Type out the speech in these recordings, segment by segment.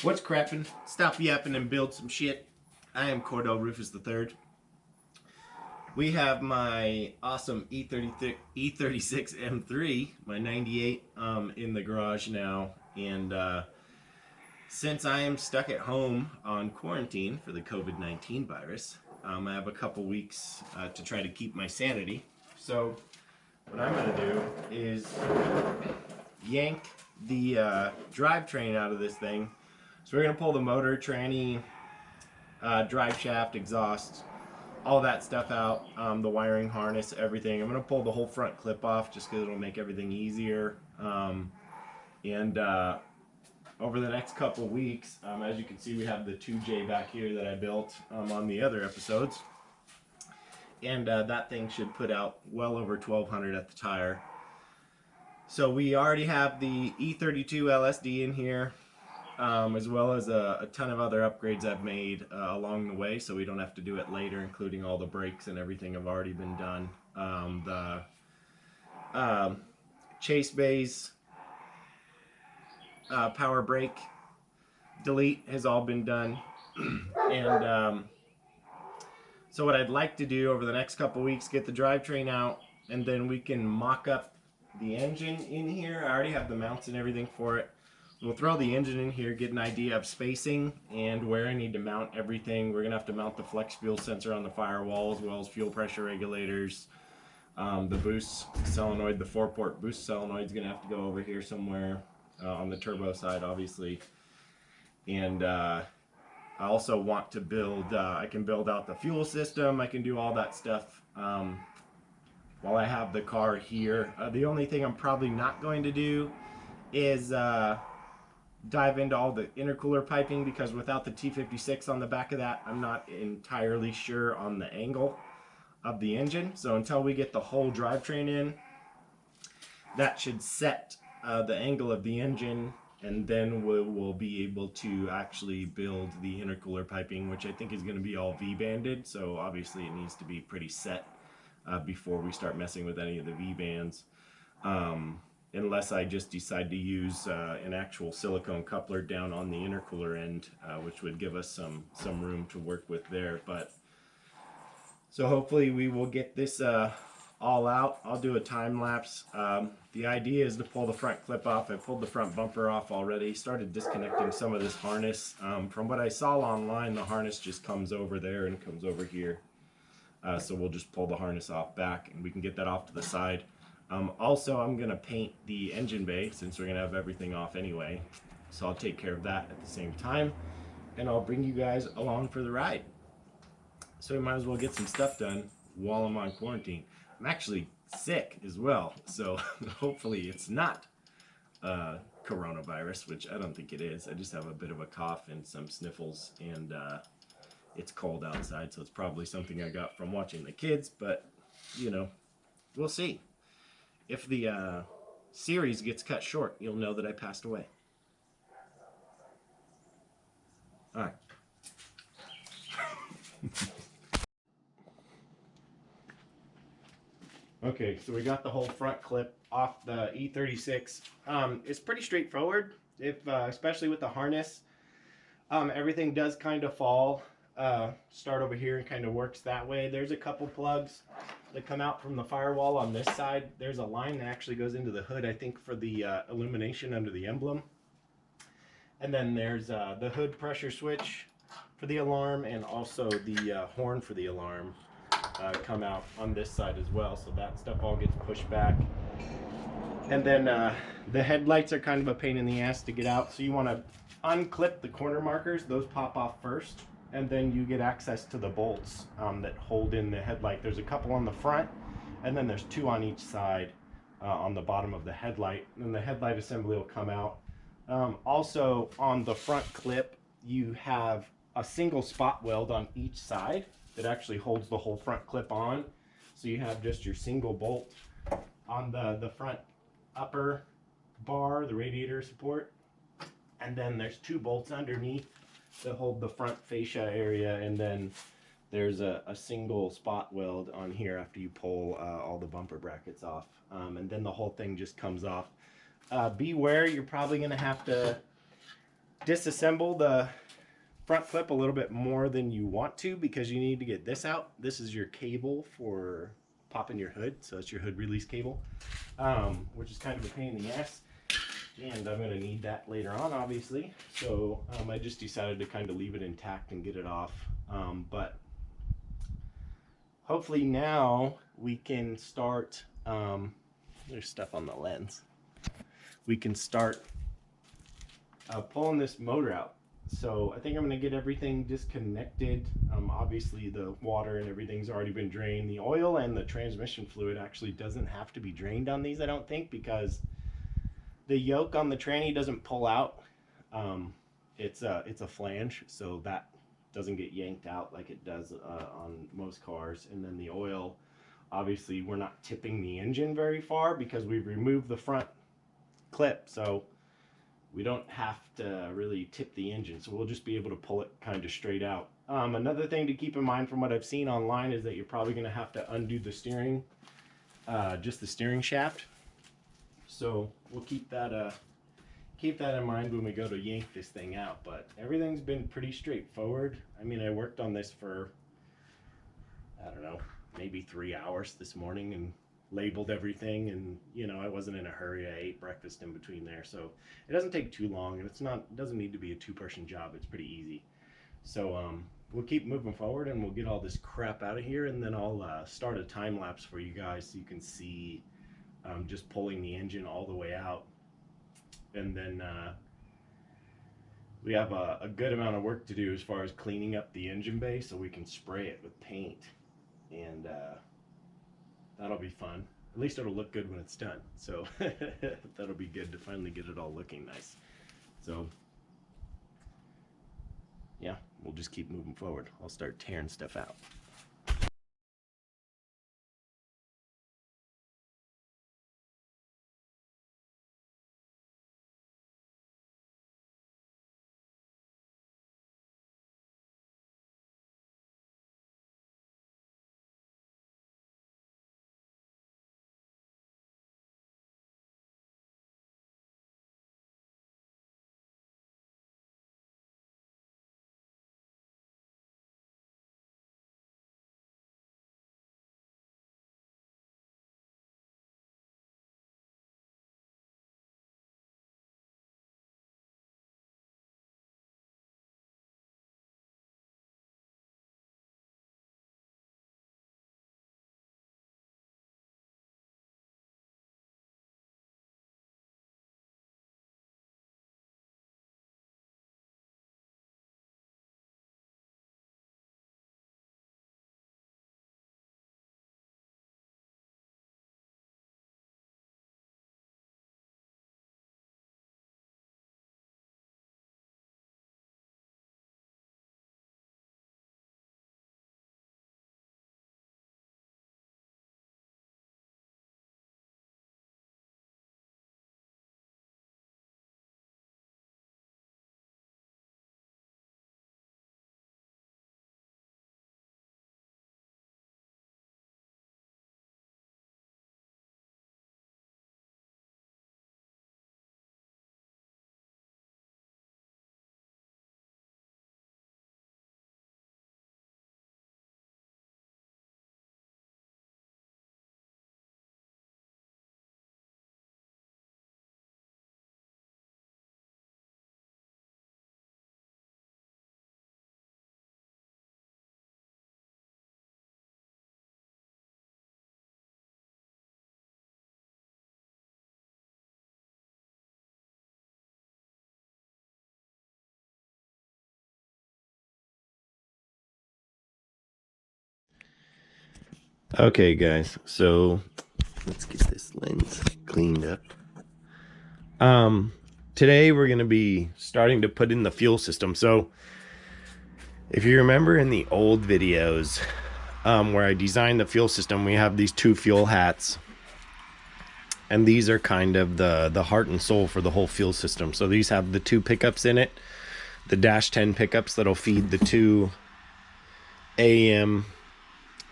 What's crappin'? Stop yapping and build some shit. I am Cordell Rufus III. We have my awesome E36 M3, my 98, in the garage now. And since I am stuck at home on quarantine for the COVID-19 virus, I have a couple weeks to try to keep my sanity. So what I'm going to do is yank the drivetrain out of this thing. So we're going to pull the motor, tranny, drive shaft, exhaust, all that stuff out, the wiring harness, everything. I'm going to pull the whole front clip off just because it'll make everything easier. Over the next couple weeks, as you can see, we have the 2J back here that I built on the other episodes. And that thing should put out well over 1,200 at the tire. So we already have the E32 LSD in here, as well as a ton of other upgrades I've made along the way, so we don't have to do it later, including all the brakes and everything have already been done. The chase bays, power brake, delete has all been done. And so what I'd like to do over the next couple weeks, get the drivetrain out, and then we can mock up the engine in here. I already have the mounts and everything for it. We'll throw the engine in here, get an idea of spacing and where I need to mount everything. We're going to have to mount the flex fuel sensor on the firewall, as well as fuel pressure regulators. The boost solenoid, the 4-port boost solenoid is going to have to go over here somewhere on the turbo side, obviously. And I also want to build, I can build out the fuel system. I can do all that stuff while I have the car here. The only thing I'm probably not going to do is dive into all the intercooler piping, because without the T56 on the back of that, I'm not entirely sure on the angle of the engine. So until we get the whole drivetrain in, that should set the angle of the engine, and then we'll be able to actually build the intercooler piping, which I think is going to be all V-banded. So obviously it needs to be pretty set before we start messing with any of the V-bands. Unless I just decide to use an actual silicone coupler down on the intercooler end, which would give us some room to work with there. But so hopefully we will get this all out. I'll do a time lapse. The idea is to pull the front clip off. I pulled the front bumper off already, started disconnecting some of this harness. From what I saw online, the harness just comes over there and comes over here. So we'll just pull the harness off back, and we can get that off to the side. Also, I'm going to paint the engine bay, since we're going to have everything off anyway. So I'll take care of that at the same time, and I'll bring you guys along for the ride. So we might as well get some stuff done while I'm on quarantine. I'm actually sick as well, so hopefully it's not coronavirus, which I don't think it is. I just have a bit of a cough and some sniffles, and it's cold outside, so it's probably something I got from watching the kids, but, you know, we'll see. If the series gets cut short, you'll know that I passed away. All right. Okay, so we got the whole front clip off the E36. It's pretty straightforward, especially with the harness. Everything does kind of fall. Start over here and kind of works that way. There's a couple plugs that come out from the firewall on this side. There's a line that actually goes into the hood, I think, for the illumination under the emblem. And then there's the hood pressure switch for the alarm, and also the horn for the alarm come out on this side as well. So that stuff all gets pushed back. And then the headlights are kind of a pain in the ass to get out. So you want to unclip the corner markers. Those pop off first, and then you get access to the bolts that hold in the headlight. There's a couple on the front, and then there's 2 on each side on the bottom of the headlight. And then the headlight assembly will come out. Also on the front clip, you have a single spot weld on each side that actually holds the whole front clip on. So you have just your single bolt on the front upper bar, the radiator support. And then there's 2 bolts underneath that hold the front fascia area, and then there's a single spot weld on here after you pull all the bumper brackets off, and then the whole thing just comes off. Beware, you're probably going to have to disassemble the front clip a little bit more than you want to, because you need to get this out. This is your cable for popping your hood, so it's your hood release cable, which is kind of a pain in the ass, and I'm going to need that later on, obviously. So I just decided to kind of leave it intact and get it off, but hopefully now we can start, there's stuff on the lens, we can start pulling this motor out. So I think I'm going to get everything disconnected. Obviously the water and everything's already been drained. The oil and the transmission fluid actually doesn't have to be drained on these, I don't think, because the yoke on the tranny doesn't pull out. It's a flange, so that doesn't get yanked out like it does on most cars. And then the oil, obviously we're not tipping the engine very far because we've removed the front clip, so we don't have to really tip the engine, so we'll just be able to pull it kind of straight out. Another thing to keep in mind from what I've seen online is that you're probably going to have to undo the steering, just the steering shaft. So we'll keep that in mind when we go to yank this thing out. But everything's been pretty straightforward. I mean, I worked on this for, I don't know, maybe 3 hours this morning and labeled everything, and you know, I wasn't in a hurry. I ate breakfast in between there, so it doesn't take too long, and it doesn't need to be a two-person job. It's pretty easy. So we'll keep moving forward and we'll get all this crap out of here, and then I'll start a time lapse for you guys so you can see just pulling the engine all the way out. And then we have a good amount of work to do as far as cleaning up the engine bay so we can spray it with paint, and that'll be fun. At least it'll look good when it's done. So that'll be good to finally get it all looking nice. So yeah, we'll just keep moving forward. I'll start tearing stuff out. Okay guys, so let's get this lens cleaned up. Today we're going to be starting to put in the fuel system. So if you remember in the old videos where I designed the fuel system, we have these two fuel hats, and these are kind of the heart and soul for the whole fuel system. So these have the two pickups in it, the dash 10 pickups that'll feed the two AM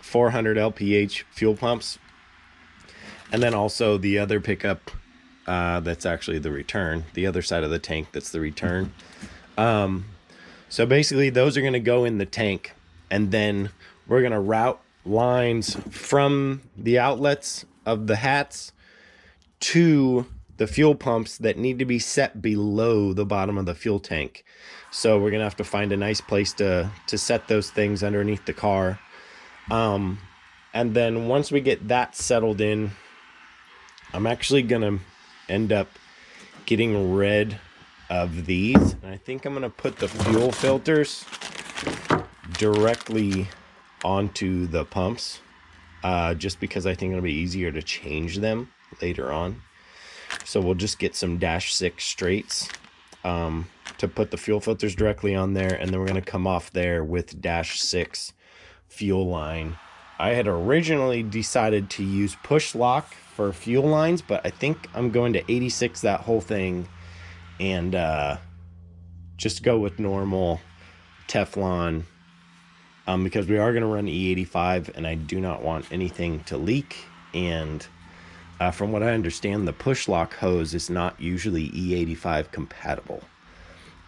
400 LPH fuel pumps, and then also the other pickup that's actually the return, the other side of the tank that's the return. So basically those are going to go in the tank, and then we're going to route lines from the outlets of the hats to the fuel pumps that need to be set below the bottom of the fuel tank. So we're going to have to find a nice place to set those things underneath the car. And then once we get that settled in, I'm actually going to end up getting rid of these. And I think I'm going to put the fuel filters directly onto the pumps, just because I think it'll be easier to change them later on. So we'll just get some -6 straights to put the fuel filters directly on there, and then we're going to come off there with -6 fuel line. I had originally decided to use push lock for fuel lines, but I think I'm going to 86 that whole thing and just go with normal Teflon, because we are going to run E85 and I do not want anything to leak. And from what I understand, the push lock hose is not usually E85 compatible.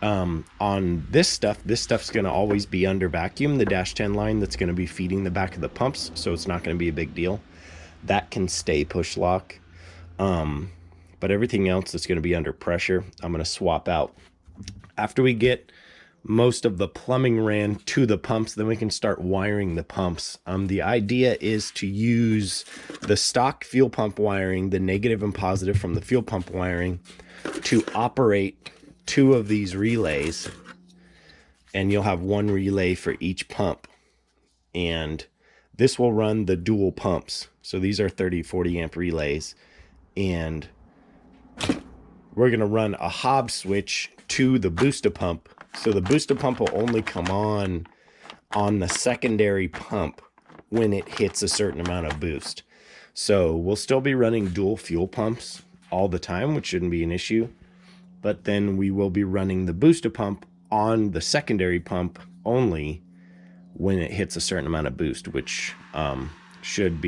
On this stuff's going to always be under vacuum, the -10 line that's going to be feeding the back of the pumps, so it's not going to be a big deal. That can stay push lock. But everything else that's going to be under pressure, I'm going to swap out. After we get most of the plumbing ran to the pumps, then we can start wiring the pumps. The idea is to use the stock fuel pump wiring, the negative and positive from the fuel pump wiring, to operate 2 of these relays, and you'll have 1 relay for each pump. And this will run the dual pumps. So these are 30-40 amp relays, and we're going to run a Hobbs switch to the booster pump. So the booster pump will only come on the secondary pump when it hits a certain amount of boost. So we'll still be running dual fuel pumps all the time, which shouldn't be an issue. But then we will be running the booster pump on the secondary pump only when it hits a certain amount of boost, which should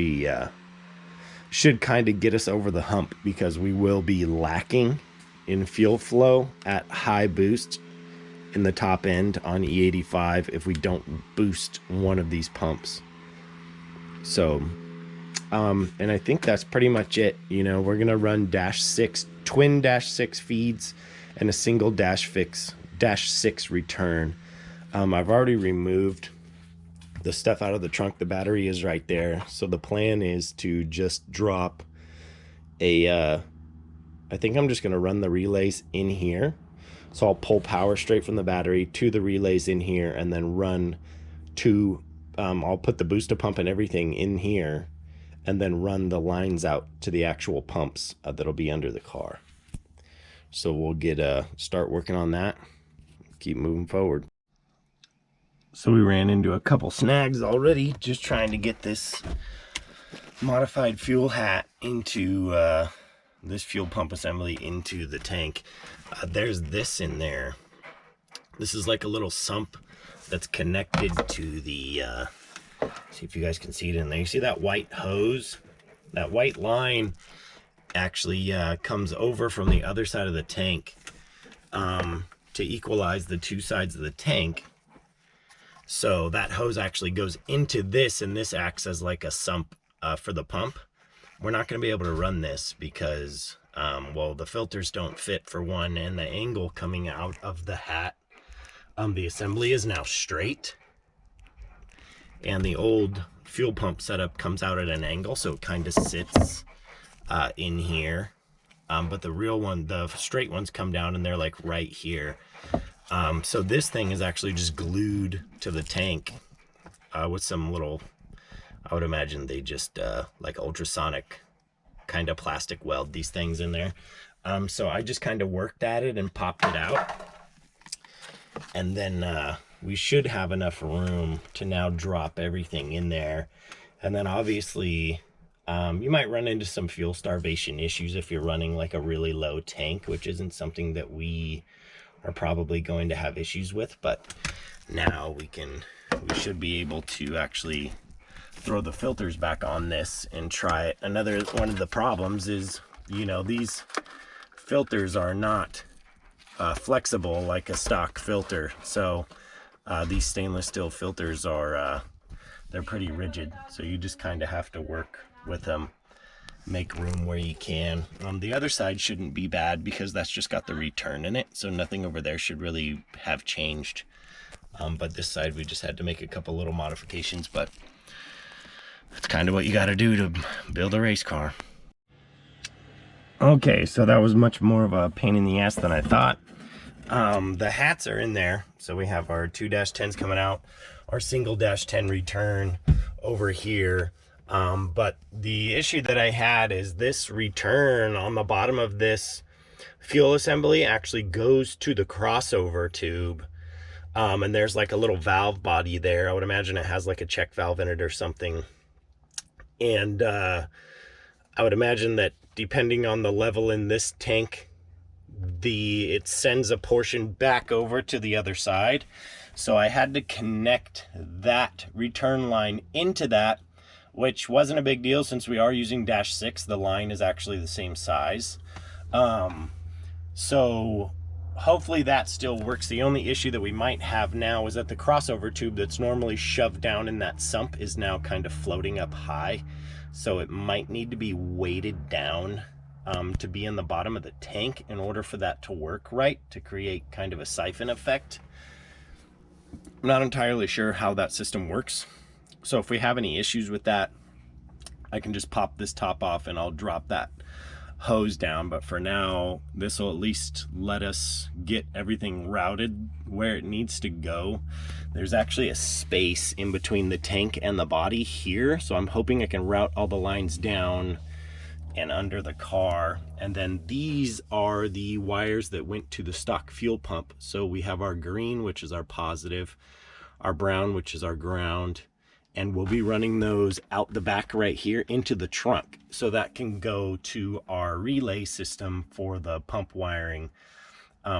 kind of get us over the hump, because we will be lacking in fuel flow at high boost in the top end on E85 if we don't boost one of these pumps. So and I think that's pretty much it. You know, we're gonna run -6 twin -6 feeds and a single -6 return. I've already removed the stuff out of the trunk. The battery is right there, so the plan is to just drop a I think I'm just going to run the relays in here. So I'll pull power straight from the battery to the relays in here, and then run to I'll put the booster pump and everything in here, and then run the lines out to the actual pumps that'll be under the car. So we'll get start working on that, keep moving forward. So we ran into a couple snags already, just trying to get this modified fuel hat into this fuel pump assembly into the tank. There's this in there. This is like a little sump that's connected to the see if you guys can see it in there. You see that white hose? That white line actually comes over from the other side of the tank to equalize the 2 sides of the tank. So that hose actually goes into this, and this acts as like a sump for the pump. We're not going to be able to run this because, well, the filters don't fit for one, and the angle coming out of the hat, the assembly is now straight. And the old fuel pump setup comes out at an angle, so it kind of sits in here. But the real one, the straight ones come down and they're like right here. So this thing is actually just glued to the tank with some little, I would imagine they just like ultrasonic kind of plastic weld these things in there. So I just kind of worked at it and popped it out. And then we should have enough room to now drop everything in there. And then obviously you might run into some fuel starvation issues if you're running like a really low tank, which isn't something that we are probably going to have issues with. But now we should be able to actually throw the filters back on this and try it. Another one of the problems is, you know, these filters are not flexible like a stock filter. So these stainless steel filters are they're pretty rigid, so you just kind of have to work with them, make room where you can. The other side shouldn't be bad because that's just got the return in it, so nothing over there should really have changed. But this side we just had to make a couple little modifications, but that's kind of what you got to do to build a race car. Okay, so that was much more of a pain in the ass than I thought. The hats are in there, so we have our 2-10s coming out, our single -10 return over here. But the issue that I had is this return on the bottom of this fuel assembly actually goes to the crossover tube. And there's like a little valve body there. I would imagine it has like a check valve in it or something. And I would imagine that depending on the level in this tank, it sends a portion back over to the other side. So I had to connect that return line into that, which wasn't a big deal since we are using -6. The line is actually the same size. So hopefully that still works. The only issue that we might have now is that the crossover tube that's normally shoved down in that sump is now kind of floating up high. So it might need to be weighted down to be in the bottom of the tank in order for that to work right, to create kind of a siphon effect. I'm not entirely sure how that system works. So if we have any issues with that, I can just pop this top off and I'll drop that hose down. But for now, this will at least let us get everything routed where it needs to go. There's actually a space in between the tank and the body here, so I'm hoping I can route all the lines down and under the car. And then these are the wires that went to the stock fuel pump. So we have our green, which is our positive, our brown, which is our ground, and we'll be running those out the back right here into the trunk, so that can go to our relay system for the pump wiring,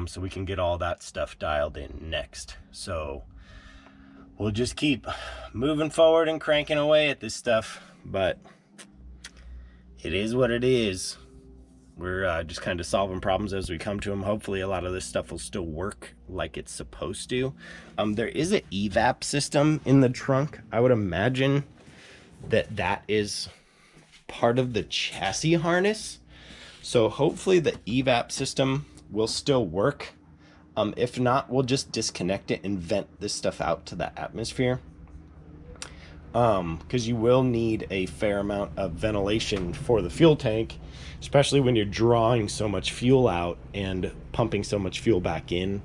so we can get all that stuff dialed in next. So we'll just keep moving forward and cranking away at this stuff, but it is what it is. We're just kind of solving problems as we come to them. Hopefully a lot of this stuff will still work like it's supposed to. There is an evap system in the trunk. I would imagine that that is part of the chassis harness. So hopefully the evap system will still work. If not, we'll just disconnect it and vent this stuff out to the atmosphere. Because you will need a fair amount of ventilation for the fuel tank, especially when you're drawing so much fuel out and pumping so much fuel back in.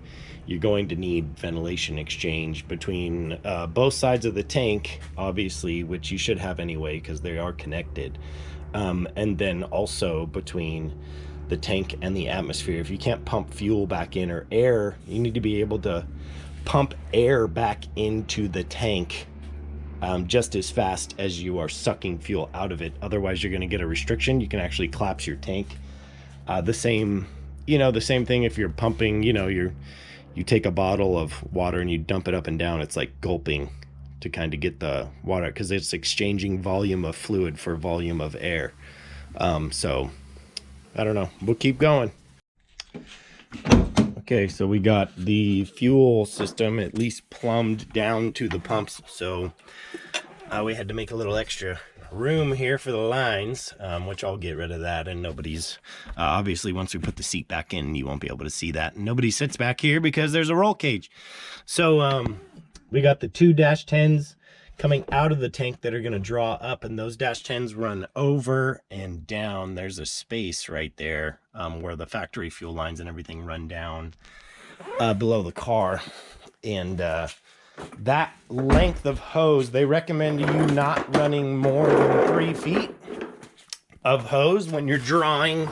You're going to need ventilation exchange between both sides of the tank, obviously, which you should have anyway because they are connected, and then also between the tank and the atmosphere. If you can't pump fuel back in or air, you need to be able to pump air back into the tank just as fast as you are sucking fuel out of it. Otherwise you're going to get a restriction. You can actually collapse your tank. The same thing if you're pumping, you take a bottle of water and you dump it up and down. It's like gulping to kind of get the water, because it's exchanging volume of fluid for volume of air. So I don't know, we'll keep going. Okay, so we got the fuel system at least plumbed down to the pumps, so we had to make a little extra room here for the lines, which I'll get rid of that, and nobody's obviously once we put the seat back in, you won't be able to see that. Nobody sits back here because there's a roll cage. So we got the 2-10s coming out of the tank that are going to draw up, and those -10s run over and down. There's a space right there where the factory fuel lines and everything run down below the car. And that length of hose, they recommend you not running more than 3 feet of hose when you're drawing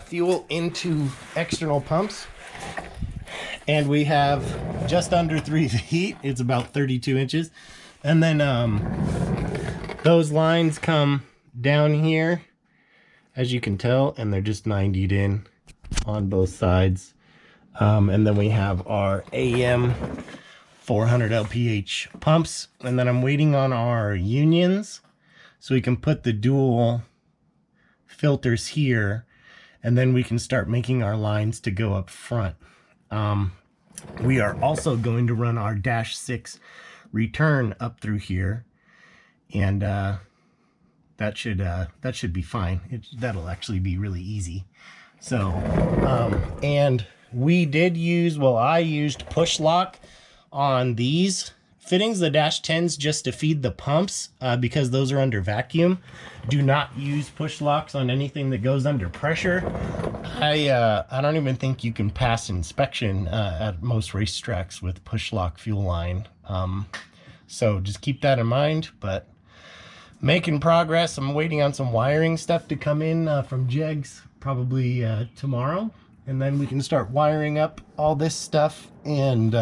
fuel into external pumps. And we have just under 3 feet. It's about 32 inches. And then those lines come down here, as you can tell, and they're just 90'd in on both sides. And then we have our AM 400 LPH pumps. And then I'm waiting on our unions so we can put the dual filters here. and then we can start making our lines to go up front. We are also going to run our dash 6 return up through here, and that should be fine. That'll actually be really easy. So, and we did use, well, I used push lock on these fittings, the dash 10s, just to feed the pumps, because those are under vacuum. Do not use push locks on anything that goes under pressure. I don't even think you can pass inspection at most racetracks with push lock fuel line. So just keep that in mind, but making progress. I'm waiting on some wiring stuff to come in from Jegs probably tomorrow, and then we can start wiring up all this stuff, and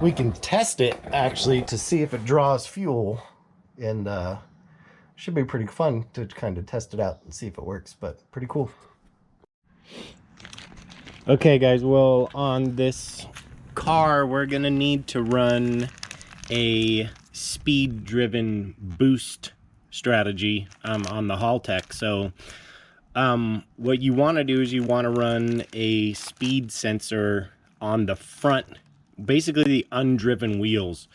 we can test it actually to see if it draws fuel, and should be pretty fun to kind of test it out and see if it works, but pretty cool. Okay guys, well, on this car we're gonna need to run a speed driven boost strategy on the Haltech. So what you want to do is you want to run a speed sensor on the front, basically the undriven wheels,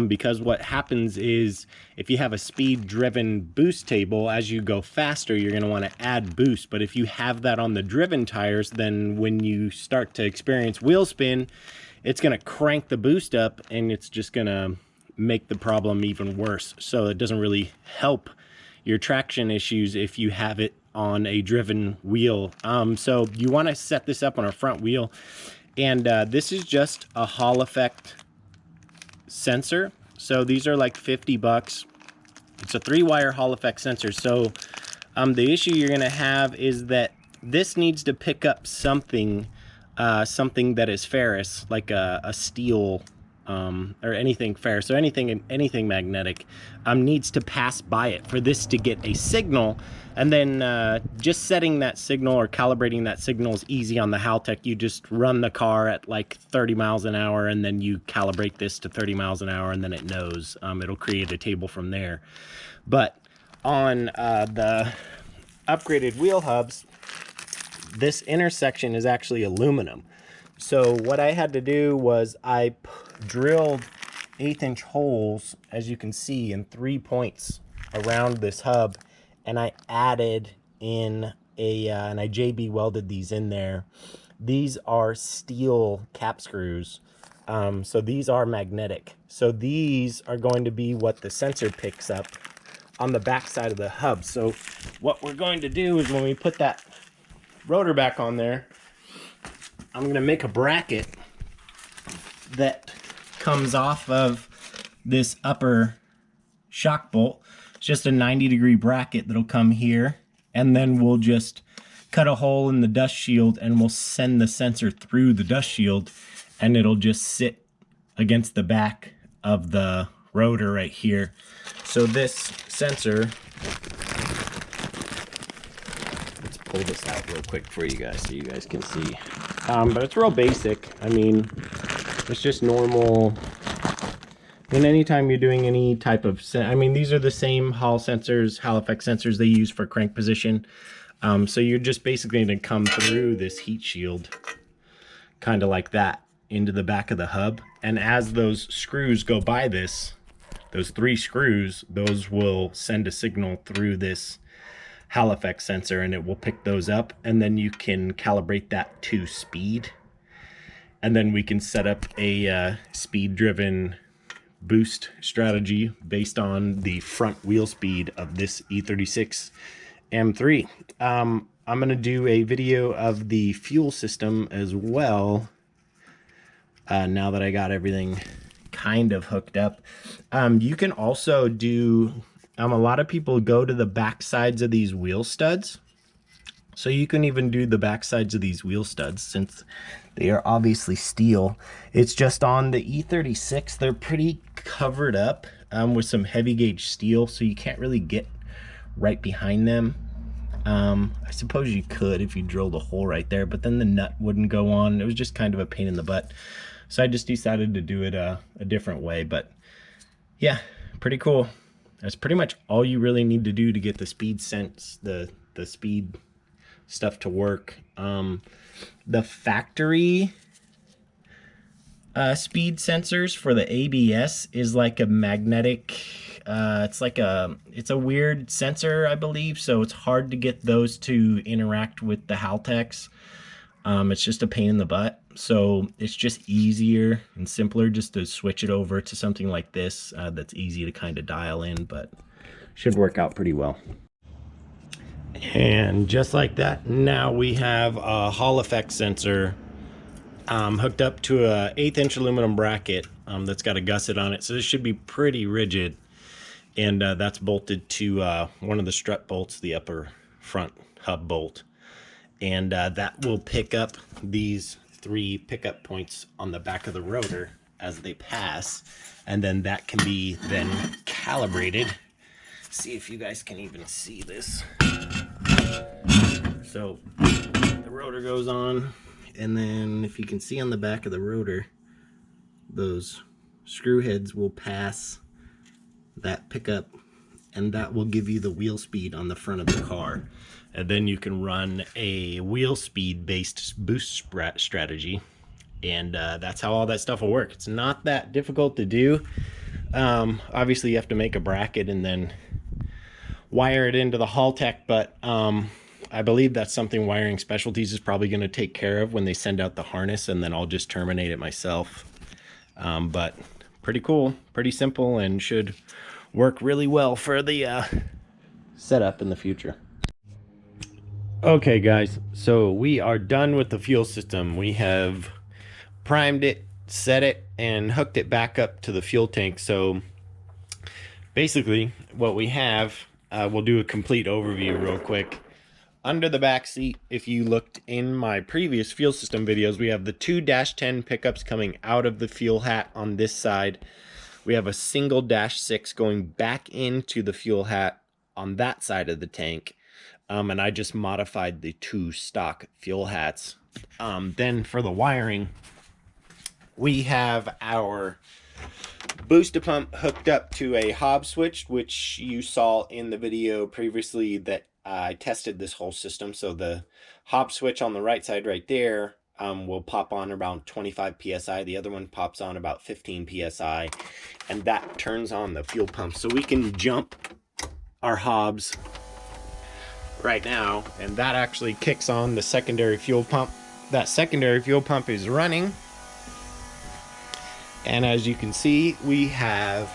because what happens is if you have a speed driven boost table, as you go faster you're going to want to add boost, but if you have that on the driven tires, then when you start to experience wheel spin, it's going to crank the boost up, and it's just going to make the problem even worse. So it doesn't really help your traction issues if you have it on a driven wheel. So you want to set this up on a front wheel, and this is just a Hall effect sensor. So these are like 50 bucks. It's a 3-wire Hall effect sensor. So the issue you're going to have is that this needs to pick up something that is ferrous, like a steel, or anything ferrous, so anything magnetic needs to pass by it for this to get a signal. And then just setting that signal or calibrating that signal is easy on the Haltech. You just run the car at like 30 miles an hour, and then you calibrate this to 30 miles an hour, and then it knows. It'll create a table from there. But on the upgraded wheel hubs, this intersection is actually aluminum. So what I had to do was I drilled 1/8-inch holes, as you can see, in 3 points around this hub, and I added in and I JB welded these in there. These are steel cap screws, so these are magnetic. So these are going to be what the sensor picks up on the back side of the hub. So what we're going to do is when we put that rotor back on there, I'm going to make a bracket that comes off of this upper shock bolt. It's just a 90-degree bracket that'll come here, and then we'll just cut a hole in the dust shield, and we'll send the sensor through the dust shield, and it'll just sit against the back of the rotor right here. So this sensor, let's pull this out real quick for you guys so you guys can see. But it's real basic. I mean, it's just normal. And anytime you're doing any type of, I mean, these are the same Hall sensors, Hall effect sensors they use for crank position. So you're just basically going to come through this heat shield, kind of like that, into the back of the hub. And as those screws go by this, those 3 screws, those will send a signal through this Hall effect sensor, and it will pick those up, and then you can calibrate that to speed, and then we can set up a speed driven boost strategy based on the front wheel speed of this E36 M3. I'm going to do a video of the fuel system as well, now that I got everything kind of hooked up. You can also do, a lot of people go to the back sides of these wheel studs. So you can even do the back sides of these wheel studs, since they are obviously steel. It's just on the E36, they're pretty covered up with some heavy gauge steel, so you can't really get right behind them. I suppose you could if you drilled a hole right there, but then the nut wouldn't go on. It was just kind of a pain in the butt. So I just decided to do it a different way. But yeah, pretty cool. That's pretty much all you really need to do to get the speed sense, the speed stuff to work. The factory speed sensors for the ABS is like a magnetic, it's a weird sensor, I believe, so it's hard to get those to interact with the Haltex. It's just a pain in the butt, so it's just easier and simpler just to switch it over to something like this that's easy to kind of dial in, but should work out pretty well. And just like that, now we have a Hall effect sensor hooked up to a 1/8 inch aluminum bracket that's got a gusset on it, so this should be pretty rigid, and that's bolted to one of the strut bolts, the upper front hub bolt, and that will pick up these 3 pickup points on the back of the rotor as they pass, and then that can be then calibrated. See if you guys can even see this. So the rotor goes on, and then if you can see on the back of the rotor, those screw heads will pass that pickup, and that will give you the wheel speed on the front of the car. And then you can run a wheel speed based boost strategy, and that's how all that stuff will work. It's not that difficult to do. Obviously you have to make a bracket and then wire it into the Haltech, but I believe that's something Wiring Specialties is probably going to take care of when they send out the harness, and then I'll just terminate it myself. But pretty cool, pretty simple, and should work really well for the setup in the future. Okay guys, so we are done with the fuel system. We have primed it, set it, and hooked it back up to the fuel tank. So basically what we have, we'll do a complete overview real quick. Under the back seat, if you looked in my previous fuel system videos, we have the 2 -10 pickups coming out of the fuel hat on this side. We have a single -6 going back into the fuel hat on that side of the tank. And I just modified the 2 stock fuel hats. Then for the wiring, we have our booster pump hooked up to a Hobbs switch, which you saw in the video previously that I tested this whole system. So the Hobbs switch on the right side right there will pop on around 25 psi. The other one pops on about 15 psi, and that turns on the fuel pump. So we can jump our Hobbs right now, and that actually kicks on the secondary fuel pump. That secondary fuel pump is running, and as you can see, we have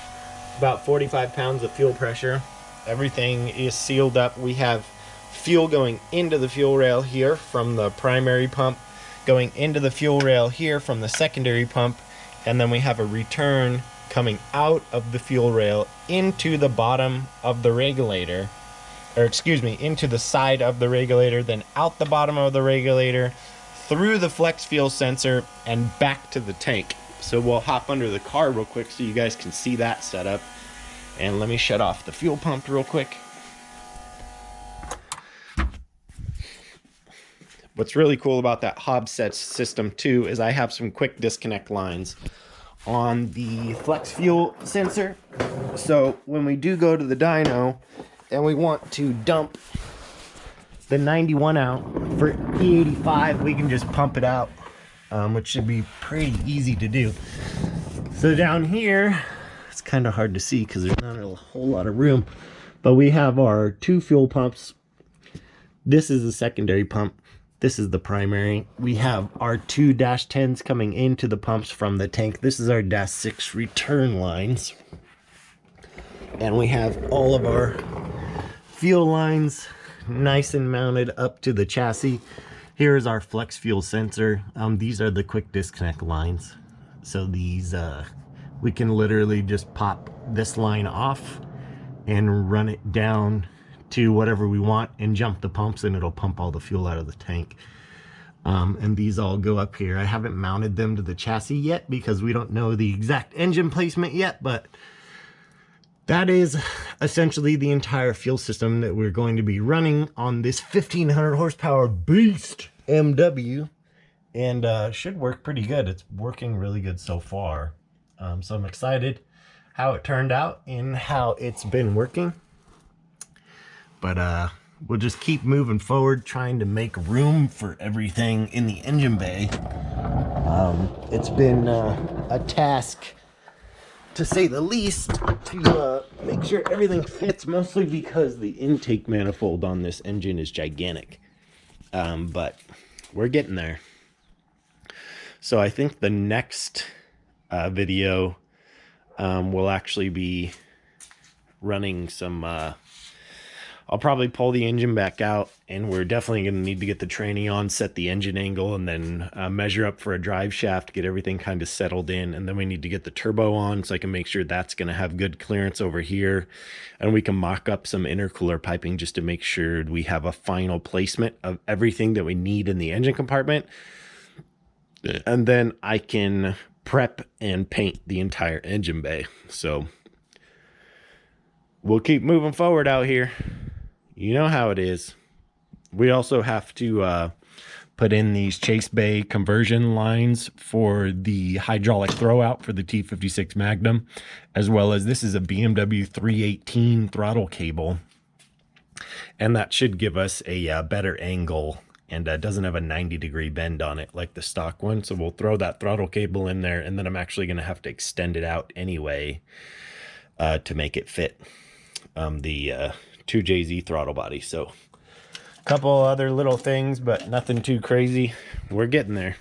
about 45 pounds of fuel pressure. Everything is sealed up. We have fuel going into the fuel rail here from the primary pump, going into the fuel rail here from the secondary pump, and then we have a return coming out of the fuel rail into the bottom of the regulator, or excuse me, into the side of the regulator, then out the bottom of the regulator, through the flex fuel sensor, and back to the tank. So we'll hop under the car real quick so you guys can see that setup. And let me shut off the fuel pump real quick. What's really cool about that Hobbs set system too is I have some quick disconnect lines on the flex fuel sensor. So when we do go to the dyno and we want to dump the 91 out for E85, we can just pump it out, which should be pretty easy to do. So down here, it's kind of hard to see because there's not a whole lot of room, but we have our 2 fuel pumps. This is the secondary pump. This is the primary. We have our 2 -10s coming into the pumps from the tank. This is our -6 return lines. And we have all of our fuel lines nice and mounted up to the chassis. Here is our flex fuel sensor. These are the quick disconnect lines. So these, we can literally just pop this line off and run it down to whatever we want and jump the pumps, and it'll pump all the fuel out of the tank. And these all go up here. I haven't mounted them to the chassis yet because we don't know the exact engine placement yet, but that is essentially the entire fuel system that we're going to be running on this 1500 horsepower beast MW, and should work pretty good. It's working really good so far. So I'm excited how it turned out and how it's been working. But we'll just keep moving forward, trying to make room for everything in the engine bay. It's been a task, to say the least, to make sure everything fits, mostly because the intake manifold on this engine is gigantic. But we're getting there. So I think the next video will actually be running some... I'll probably pull the engine back out, and we're definitely going to need to get the tranny on, set the engine angle, and then measure up for a drive shaft, get everything kind of settled in. And then we need to get the turbo on so I can make sure that's going to have good clearance over here. And we can mock up some intercooler piping just to make sure we have a final placement of everything that we need in the engine compartment. And then I can prep and paint the entire engine bay. So we'll keep moving forward out here. You know how it is. We also have to put in these chase bay conversion lines for the hydraulic throwout for the T56 Magnum, as well as this is a BMW 318 throttle cable. And that should give us a better angle, and doesn't have a 90-degree bend on it like the stock one. So we'll throw that throttle cable in there, and then I'm actually going to have to extend it out anyway to make it fit the 2JZ throttle body. So a couple other little things, but nothing too crazy. We're getting there.